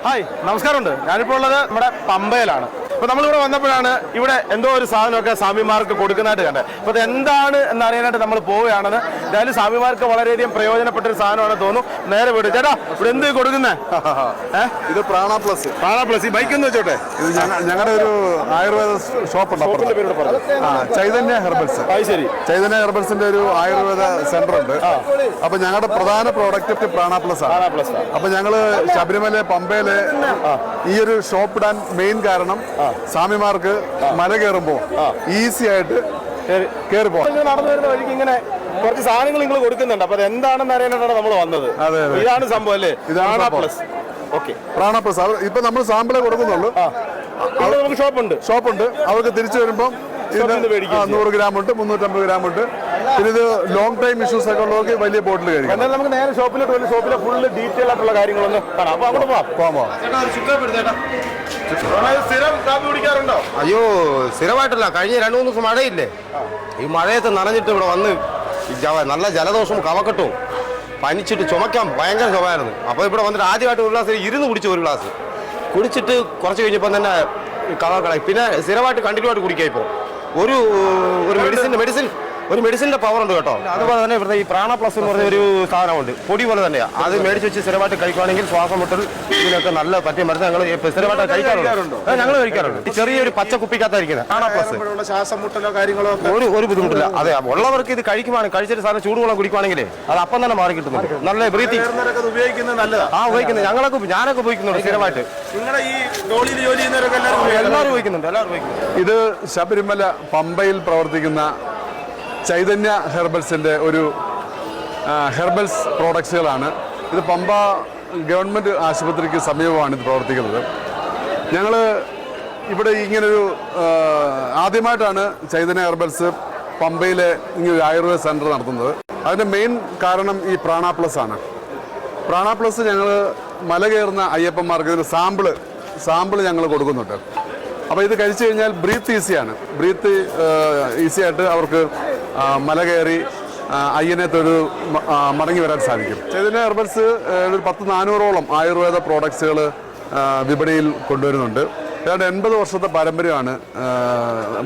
Hi, നമസ്കാരമുണ്ട്. ഞാനിപ്പോൾ ഉള്ളത് നമ്മുടെ പമ്പയിലാണ്. അപ്പോൾ നമ്മളിവിടെ വന്നപ്പോഴാണ് ഇവിടെ എന്തോ ഒരു സാധനമൊക്കെ സ്വാമിമാർക്ക് കൊടുക്കുന്നതായിട്ട് കണ്ടത്. അപ്പോൾ അത് എന്താണ് എന്നറിയാനായിട്ട് നമ്മൾ പോവുകയാണെന്ന്. എന്തായാലും സ്വാമിമാർക്ക് വളരെയധികം പ്രയോജനപ്പെട്ട ഒരു സാധനമാണെന്ന് തോന്നുന്നു. നേരെ വിടും. ചേട്ടാ, ഇവിടെ എന്ത് കൊടുക്കുന്നത്? ഇത് പ്രാണ പ്ലസ്. ഈ ബൈക്ക് എന്ന് വെച്ചോട്ടെ. ഇത് ഞങ്ങളുടെ ഒരു ആയുർവേദ ഷോപ്പുണ്ട്. ചൈതന്യ ഹെർബൽസ്. ശരി. ചൈതന്യ ഹെർബൽസിന്റെ ഒരു ആയുർവേദ സെന്റർ ഉണ്ട്. അപ്പൊ ഞങ്ങളുടെ പ്രധാന പ്രോഡക്റ്റ് പ്രാണ പ്ലസ് ആണ്. അപ്പൊ ഞങ്ങള് ശബരിമല പമ്പയിലെ ഈ ഒരു ഷോപ്പ് ഇടാൻ മെയിൻ കാരണം സ്വാമിമാർക്ക് മല കയറുമ്പോ ഈസി ആയിട്ട് കയറി പോകാം. നടന്നു വരുന്ന വഴിക്ക് ഇങ്ങനെ കുറച്ച് സാധനങ്ങൾ നിങ്ങൾ കൊടുക്കുന്നുണ്ട്. അപ്പൊ അത് എന്താണെന്ന് അറിയാനായിട്ടാണ് നമ്മൾ വന്നത്. ഇതാണ് സംഭവം അല്ലേ? ഇതാണ് പ്ലസ്. ഓക്കെ, പ്രാണ പ്ലസ്. ഇപ്പൊ നമ്മൾ സാമ്പിളെ കൊടുക്കുന്നുള്ളൂ. നമുക്ക് ഷോപ്പുണ്ട്. അവർക്ക് തിരിച്ചു വരുമ്പം 100 ഗ്രാം ഉണ്ട്, 350 ഗ്രാം ഉണ്ട്. പിന്നെ ഇത് ലോങ് ടൈം ഇഷ്യൂസ് ഒക്കെ ഉള്ളവർക്ക് വലിയ ബോട്ടിൽ കഴിക്കാം. എന്നാൽ നമുക്ക് നേരെ ഷോപ്പിലെ ഫുള്ള് ഡീറ്റെയിൽ ആയിട്ടുള്ള കാര്യങ്ങളൊന്നും കാണാം. അപ്പൊ അങ്ങോട്ട് പോവാം. സ്ഥിരം കാപ്പി കുടിക്കാറുണ്ടോ? അയ്യോ, സ്ഥിരമായിട്ടല്ല. കഴിഞ്ഞ 2-3 ദിവസം മഴയില്ലേ, ഈ മഴയത്ത് നനഞ്ഞിട്ട് ഇവിടെ വന്ന് നല്ല ജലദോഷവും കവക്കെട്ടും പനിച്ചിട്ട് ചുമക്കാൻ ഭയങ്കര ചുമയായിരുന്നു. അപ്പോൾ ഇവിടെ വന്നിട്ട് ആദ്യമായിട്ട് ഒരു ഗ്ലാസ് ഇരുന്ന് കുടിച്ചു. ഒരു ഗ്ലാസ് കുടിച്ചിട്ട് കുറച്ച് കഴിഞ്ഞപ്പോൾ തന്നെ കവക്കളായി. പിന്നെ സ്ഥിരമായിട്ട് കണ്ടിന്യൂ ആയിട്ട് കുടിക്കുക. ഇപ്പോൾ ഒരു മെഡിസിൻ്റെ പവർ ഉണ്ട് കേട്ടോ. അതുപോലെ തന്നെ ഇവിടുത്തെ ഈ പ്രാണ പ്ലസ് എന്ന് പറഞ്ഞ ഒരു സാധനമുണ്ട്, പൊടി പോലെ തന്നെയാണ്. അത് മേടിച്ച് വെച്ച് സ്ഥിരമായിട്ട് കഴിക്കുകയാണെങ്കിൽ ശ്വാസം മുട്ടൽ ഇതിനൊക്കെ നല്ല പറ്റിയ മരുന്ന് ഞങ്ങൾ സ്ഥിരമായിട്ട് കഴിക്കാറുണ്ട്. ഞങ്ങൾ കഴിക്കാറുണ്ട്. ചെറിയൊരു പച്ച കുപ്പിക്കകത്തായിരിക്കുന്നത് പ്രാണ പ്ലസ്. ശ്വാസം മുട്ടലോ കാര്യങ്ങളോ ഒരു ബുദ്ധിമുട്ടില്ല. അതെ, ഉള്ളവർക്ക് ഇത് കഴിക്കുവാണെങ്കിൽ, കഴിച്ചിട്ട് സാധനം ചൂടുവെള്ളം കുടിക്കുവാണെങ്കിൽ അത് അപ്പം തന്നെ മാറി കിട്ടുന്നുണ്ട്. നല്ല ബ്രീത്തിങ് ഉപയോഗിക്കുന്നത് നല്ലതാണ്. ഉപയോഗിക്കുന്നത് ഞാനൊക്കെ ഉപയോഗിക്കുന്നുണ്ട് സ്ഥിരമായിട്ട്. നിങ്ങളുടെ ഈ ജോലി ചെയ്യുന്നവരൊക്കെ എല്ലാവരും ഉപയോഗിക്കുന്നുണ്ട്. ഇത് ശബരിമല പമ്പയിൽ പ്രവർത്തിക്കുന്ന ചൈതന്യ ഹെർബൽസിൻ്റെ ഒരു ഹെർബൽസ് പ്രോഡക്ട്സുകളാണ്. ഇത് പമ്പ ഗവൺമെൻറ് ആശുപത്രിക്ക് സമീപമാണ് ഇത് പ്രവർത്തിക്കുന്നത്. ഞങ്ങൾ ഇവിടെ ഇങ്ങനൊരു ആദ്യമായിട്ടാണ് ചൈതന്യ ഹെർബൽസ് പമ്പയിലെ ഇങ്ങനൊരു ആയുർവേദ സെൻറ്റർ നടത്തുന്നത്. അതിൻ്റെ മെയിൻ കാരണം ഈ പ്രാണ പ്ലസ് ആണ്. പ്രാണ പ്ലസ് ഞങ്ങൾ മല കയറുന്ന അയ്യപ്പന്മാർക്ക് ഇതിന് സാമ്പിള് ഞങ്ങൾ കൊടുക്കുന്നുണ്ട്. അപ്പോൾ ഇത് കഴിച്ചു കഴിഞ്ഞാൽ ബ്രീത്ത് ഈസി ആയിട്ട് അവർക്ക് മല കയറി അയ്യനെ തൊഴു മടങ്ങി വരാൻ സാധിക്കും. ചൈതന്യ ഹെർബൽസ് ഒരു 100-400ഓളം ആയുർവേദ പ്രോഡക്ട്സുകൾ വിപണിയിൽ കൊണ്ടുവരുന്നുണ്ട്. ഏതാണ്ട് 80 വർഷത്തെ പാരമ്പര്യമാണ്,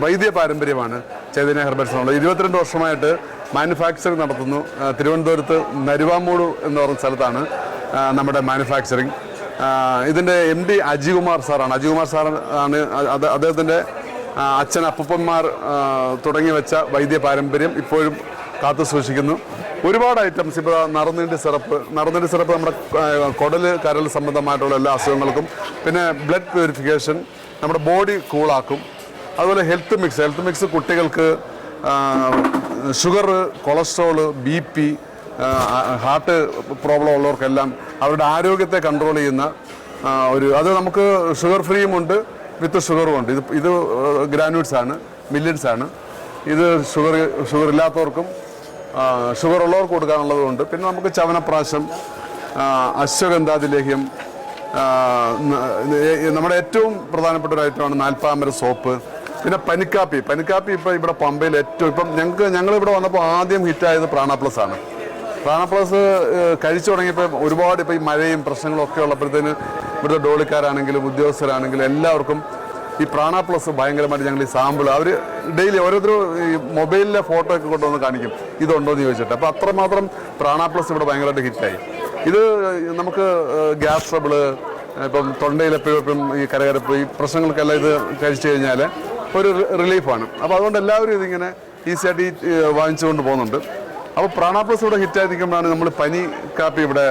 വൈദ്യ പാരമ്പര്യമാണ് ചൈതന്യ ഹെർബൽസിനുള്ളത്. 22 വർഷമായിട്ട് മാനുഫാക്ചറിങ് നടത്തുന്നു. തിരുവനന്തപുരത്ത് നരുവാമൂട് എന്ന് പറഞ്ഞ സ്ഥലത്താണ് നമ്മുടെ മാനുഫാക്ചറിങ്. ഇതിൻ്റെ MD അജികുമാർ സാറാണ്. അജികുമാർ സാറാണ് അദ്ദേഹത്തിൻ്റെ അച്ഛൻ അപ്പൂപ്പന്മാർ തുടങ്ങി വെച്ച വൈദ്യ പാരമ്പര്യം ഇപ്പോഴും കാത്തു സൂക്ഷിക്കുന്നു. ഒരുപാട് ഐറ്റംസ്. ഇപ്പോൾ നറുനീണ്ടി സിറപ്പ് നമ്മുടെ കരൾ സംബന്ധമായിട്ടുള്ള എല്ലാ അസുഖങ്ങൾക്കും, പിന്നെ ബ്ലഡ് പ്യൂരിഫിക്കേഷൻ, നമ്മുടെ ബോഡി കൂളാക്കും. അതുപോലെ ഹെൽത്ത് മിക്സ് കുട്ടികൾക്ക് sugar, cholesterol, BP, heart problem ഉള്ളവർക്കെല്ലാം അവരുടെ ആരോഗ്യത്തെ കൺട്രോൾ ചെയ്യുന്ന അത് നമുക്ക് ഷുഗർ ഫ്രീയും ഉണ്ട്, വിത്ത് ഷുഗറും ഉണ്ട്. ഇത് ഗ്രാനുൾസ് ആണ്, മില്ലറ്റ്സ് ആണ്. ഇത് ഷുഗർ ഇല്ലാത്തവർക്കും ഷുഗർ ഉള്ളവർക്ക് കൊടുക്കാനുള്ളതുകൊണ്ട്. പിന്നെ നമുക്ക് ചവനപ്രാശം, അശ്വഗന്ധാദി ലേഹ്യം, നമ്മുടെ ഏറ്റവും പ്രധാനപ്പെട്ട ഒരു ഐറ്റമാണ് നാൽപ്പാമര സോപ്പ്. പിന്നെ പനിക്കാപ്പി ഇപ്പോൾ ഇവിടെ പമ്പയിൽ ഇപ്പം ഞങ്ങളിവിടെ വന്നപ്പോൾ ആദ്യം ഹിറ്റായത് പ്രാണ പ്ലസ് ആണ്. പ്രാണ പ്ലസ് കഴിച്ചു തുടങ്ങിയപ്പോൾ ഒരുപാട് ഇപ്പോൾ ഈ മഴയും പ്രശ്നങ്ങളും ഒക്കെ ഉള്ളപ്പോഴത്തേന് ഇവിടുത്തെ ഡോളിക്കാരാണെങ്കിലും ഉദ്യോഗസ്ഥരാണെങ്കിലും എല്ലാവർക്കും ഈ പ്രാണ പ്ലസ് ഭയങ്കരമായിട്ട് ഞങ്ങൾ ഈ സാമ്പിൾ അവർ ഡെയിലി ഓരോരുത്തരും ഈ മൊബൈലിലെ ഫോട്ടോ ഒക്കെ കൊണ്ടുവന്ന് കാണിക്കും ഇതുണ്ടോ എന്ന് ചോദിച്ചിട്ട്. അപ്പോൾ അത്രമാത്രം പ്രാണ പ്ലസ് ഇവിടെ ഭയങ്കരമായിട്ട് ഹിറ്റായി. ഇത് നമുക്ക് ഗ്യാസ് ട്രബിള്, ഇപ്പം തൊണ്ടയിലെപ്പോഴും ഈ കരകരപ്പ്, ഈ പ്രശ്നങ്ങൾക്കെല്ലാം ഇത് കഴിച്ചു കഴിഞ്ഞാൽ ഒരു റിലീഫാണ്. അപ്പോൾ അതുകൊണ്ട് എല്ലാവരും ഇതിങ്ങനെ ഈസിയായിട്ട് വാങ്ങിച്ചുകൊണ്ട് പോകുന്നുണ്ട്. അപ്പോൾ പ്രാണ പ്ലസ് ഇവിടെ ഹിറ്റായിരിക്കുമ്പോഴാണ് നമ്മൾ പനി കാപ്പി ഇവിടെ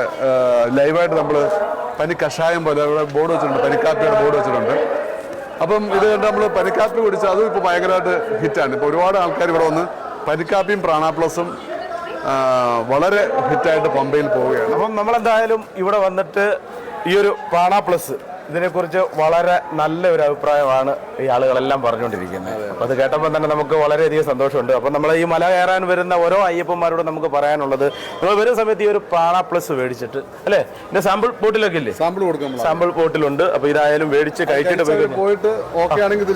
ലൈവായിട്ട് നമ്മൾ പനി കഷായം പോലെ ഇവിടെ ബോർഡ് വെച്ചിട്ടുണ്ട്, പനിക്കാപ്പിയുടെ ബോർഡ് വെച്ചിട്ടുണ്ട്. അപ്പം ഇത് കണ്ട് നമ്മൾ പനിക്കാപ്പി കുടിച്ചാൽ അതും ഇപ്പോൾ ഭയങ്കരമായിട്ട് ഹിറ്റാണ്. ഇപ്പോൾ ഒരുപാട് ആൾക്കാർ ഇവിടെ വന്ന് പനിക്കാപ്പിയും പ്രാണ പ്ലസും വളരെ ഹിറ്റായിട്ട് പമ്പയിൽ പോവുകയാണ്. അപ്പം നമ്മളെന്തായാലും ഇവിടെ വന്നിട്ട് ഈ ഒരു പ്രാണ പ്ലസ് ഇതിനെക്കുറിച്ച് വളരെ നല്ലൊരു അഭിപ്രായമാണ് ഈ ആളുകളെല്ലാം പറഞ്ഞുകൊണ്ടിരിക്കുന്നത്. അപ്പോൾ അത് കേട്ടപ്പോൾ തന്നെ നമുക്ക് വളരെയധികം സന്തോഷമുണ്ട്. അപ്പോൾ നമ്മൾ ഈ മല കയറാൻ വരുന്ന ഓരോ അയ്യപ്പന്മാരോട് നമുക്ക് പറയാനുള്ളത്, നമ്മൾ വരുന്ന സമയത്ത് ഈ ഒരു പ്രാണ പ്ലസ് മേടിച്ചിട്ട് അല്ലേ, ഇതിന്റെ സാമ്പിൾ ബോട്ടിലൊക്കെ ഇല്ലേ, സാമ്പിൾ ബോട്ടിലുണ്ട്. അപ്പോൾ ഇതായാലും മേടിച്ച് കഴിച്ചിട്ട് പോയിട്ട് ഓക്കെ ആണെങ്കിൽ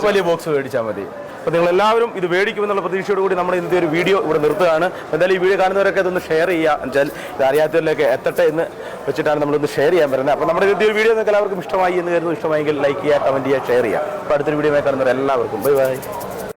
വലിയ ബോക്സ് മേടിച്ചാൽ മതി. അപ്പോൾ നിങ്ങളെല്ലാവരും ഇത് മേടിക്കുമെന്നുള്ള പ്രതീക്ഷയോട് കൂടി നമ്മൾ ഇന്നത്തെ ഒരു വീഡിയോ ഇവിടെ നിർത്തുകയാണ്. എന്തായാലും ഈ വീഡിയോ കാണുന്നവരൊക്കെ ഇതൊന്ന് ഷെയർ ചെയ്യുക എന്നുവെച്ചാൽ ഇത് അറിയാത്തവരിലേക്ക് എത്തട്ടെ എന്ന് വെച്ചിട്ടാണ് നമ്മളിന്ന് ഷെയർ ചെയ്യാൻ പറയുന്നത്. അപ്പോൾ നമ്മുടെ ഇന്നത്തെ ഒരു വീഡിയോ നിങ്ങൾക്ക് എല്ലാവർക്കും ഇഷ്ടമായി എന്ന് കരുതുന്നു. ഇഷ്ടമായെങ്കിൽ ലൈക്ക് ചെയ്യുക, കമൻറ്റ് ചെയ്യുക, ഷെയർ ചെയ്യുക. അപ്പോൾ അടുത്തൊരു വീഡിയോ കാണുന്നവർ എല്ലാവർക്കും ബൈ ബൈ.